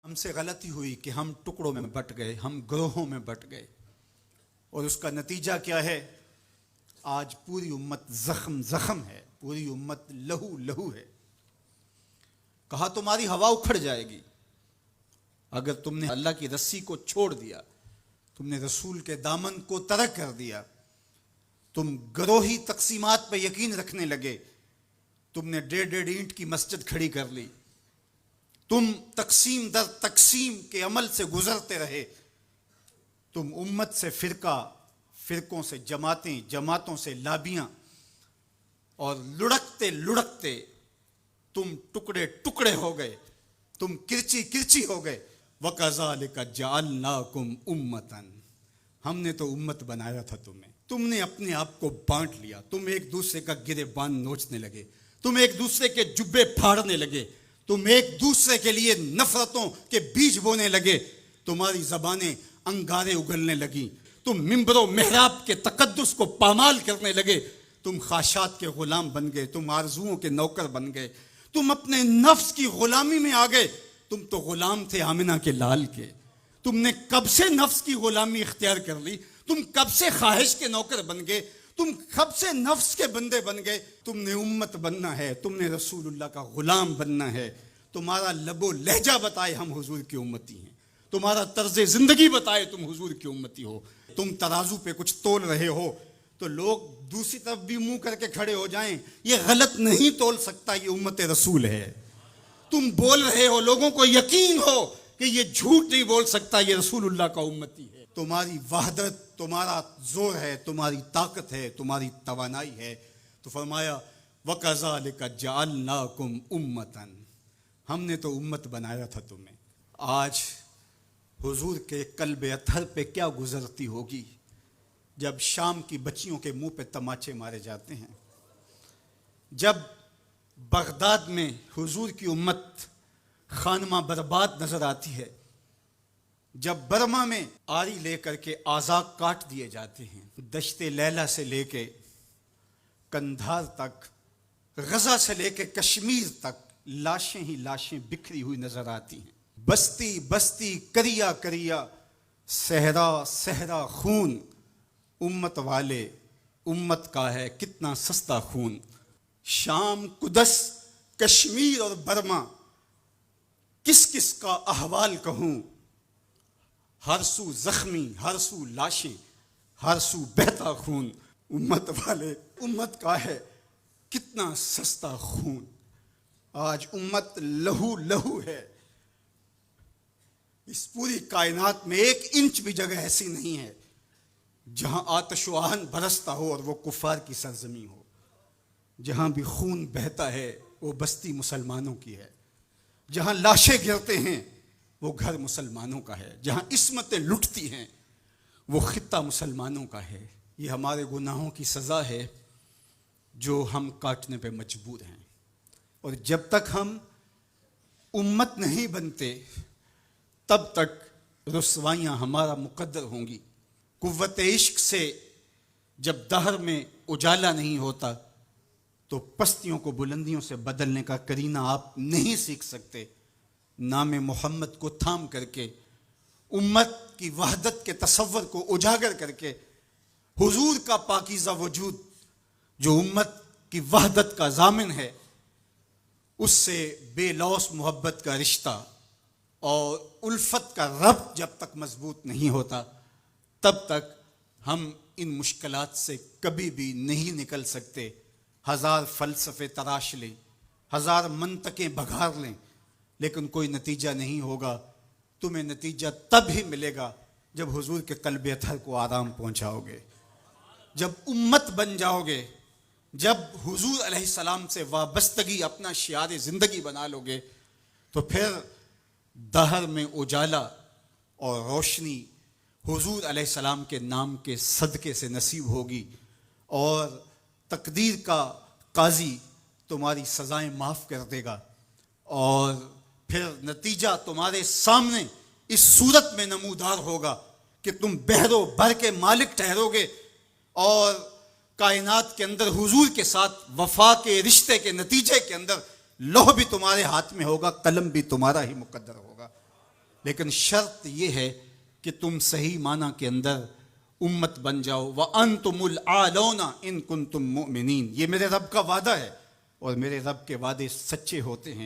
ہم سے غلطی ہوئی کہ ہم ٹکڑوں میں بٹ گئے، ہم گروہوں میں بٹ گئے، اور اس کا نتیجہ کیا ہے؟ آج پوری امت زخم زخم ہے، پوری امت لہو لہو ہے۔ کہا تمہاری ہوا اکھڑ جائے گی اگر تم نے اللہ کی رسی کو چھوڑ دیا، تم نے رسول کے دامن کو ترک کر دیا، تم گروہی تقسیمات پہ یقین رکھنے لگے، تم نے 1.5 اینٹ کی مسجد کھڑی کر لی، تم تقسیم در تقسیم کے عمل سے گزرتے رہے، تم امت سے فرقوں سے جماعتیں، جماعتوں سے لابیاں، اور لڑکتے لڑکتے تم ٹکڑے ٹکڑے ہو گئے، تم کرچی کرچی ہو گئے۔ وَكَذَلِكَ جَعَلْنَاكُمْ أُمَّةً، ہم نے تو امت بنایا تھا تمہیں، تم نے اپنے آپ کو بانٹ لیا، تم ایک دوسرے کا گریبان نوچنے لگے، تم ایک دوسرے کے جبے پھاڑنے لگے، تم ایک دوسرے کے لیے نفرتوں کے بیج بونے لگے، تمہاری زبانیں انگارے اگلنے لگیں، تم ممبر و محراب کے تقدس کو پامال کرنے لگے، تم خواہشات کے غلام بن گئے، تم آرزوؤں کے نوکر بن گئے، تم اپنے نفس کی غلامی میں آ گئے۔ تم تو غلام تھے آمنہ کے لال کے، تم نے کب سے نفس کی غلامی اختیار کر لی، تم کب سے خواہش کے نوکر بن گئے، تم کب سے نفس کے بندے بن گئے۔ تم نے امت بننا ہے، تم نے رسول اللہ کا غلام بننا ہے۔ تمہارا لب و لہجہ بتائے ہم حضور کی امتی ہیں، تمہارا طرز زندگی بتائے تم حضور کی امتی ہو۔ تم ترازو پہ کچھ تول رہے ہو تو لوگ دوسری طرف بھی منہ کر کے کھڑے ہو جائیں، یہ غلط نہیں تول سکتا، یہ امت رسول ہے۔ تم بول رہے ہو، لوگوں کو یقین ہو کہ یہ جھوٹ نہیں بول سکتا، یہ رسول اللہ کا امتی ہے۔ تمہاری وحدت، تمہارا زور ہے، تمہاری طاقت ہے، تمہاری توانائی ہے۔ تو فرمایا وَكَذَلِكَ جَعَلْنَاكُمْ أُمَّةً، ہم نے تو امت بنایا تھا تمہیں۔ آج حضور کے قلب اطہر پہ کیا گزرتی ہوگی جب شام کی بچیوں کے منہ پہ تماچے مارے جاتے ہیں، جب بغداد میں حضور کی امت خانمہ برباد نظر آتی ہے، جب برما میں آری لے کر کے اعضاء کاٹ دیے جاتے ہیں، دشت لیلہ سے لے کے کندھار تک، غزہ سے لے کے کشمیر تک لاشیں ہی لاشیں بکھری ہوئی نظر آتی ہیں، بستی بستی کریا کریا، صحرا صحرا خون، امت والے امت کا ہے کتنا سستا خون۔ شام، قدس، کشمیر اور برما، کس کس کا احوال کہوں، ہر سو زخمی، ہر سو لاشیں، ہر سو بہتا خون، امت والے امت کا ہے کتنا سستا خون۔ آج امت لہو لہو ہے، اس پوری کائنات میں 1 انچ بھی جگہ ایسی نہیں ہے جہاں آتش و آہن برستا ہو اور وہ کفار کی سرزمین ہو۔ جہاں بھی خون بہتا ہے وہ بستی مسلمانوں کی ہے، جہاں لاشیں گرتے ہیں وہ گھر مسلمانوں کا ہے، جہاں عصمتیں لٹتی ہیں وہ خطہ مسلمانوں کا ہے۔ یہ ہمارے گناہوں کی سزا ہے جو ہم کاٹنے پہ مجبور ہیں، اور جب تک ہم امت نہیں بنتے تب تک رسوائیاں ہمارا مقدر ہوں گی۔ قوت عشق سے جب دہر میں اجالا نہیں ہوتا تو پستیوں کو بلندیوں سے بدلنے کا کرینہ آپ نہیں سیکھ سکتے۔ نام محمد کو تھام کر کے، امت کی وحدت کے تصور کو اجاگر کر کے، حضور کا پاکیزہ وجود جو امت کی وحدت کا ضامن ہے، اس سے بے لوث محبت کا رشتہ اور الفت کا ربط جب تک مضبوط نہیں ہوتا تب تک ہم ان مشکلات سے کبھی بھی نہیں نکل سکتے۔ 1000 فلسفے تراش لیں، 1000 منطقیں بگھار لیں، لیکن کوئی نتیجہ نہیں ہوگا۔ تمہیں نتیجہ تب ہی ملے گا جب حضور کے قلب اطہر کو آرام پہنچاؤ گے، جب امت بن جاؤ گے، جب حضور علیہ السلام سے وابستگی اپنا شعار زندگی بنا لو گے، تو پھر دہر میں اجالا اور روشنی حضور علیہ السلام کے نام کے صدقے سے نصیب ہوگی، اور تقدیر کا قاضی تمہاری سزائیں معاف کر دے گا، اور پھر نتیجہ تمہارے سامنے اس صورت میں نمودار ہوگا کہ تم بحر و بر کے مالک ٹھہرو گے، اور کائنات کے اندر حضور کے ساتھ وفا کے رشتے کے نتیجے کے اندر لوح بھی تمہارے ہاتھ میں ہوگا، قلم بھی تمہارا ہی مقدر ہوگا۔ لیکن شرط یہ ہے کہ تم صحیح معنی کے اندر امت بن جاؤ. وَأَنْتُمُ الْعَالَوْنَ إِن كُنْتُم مُؤْمِنِينَ. یہ میرے رب کا وعدہ ہے اور میرے رب کے وعدے سچے ہوتے ہیں.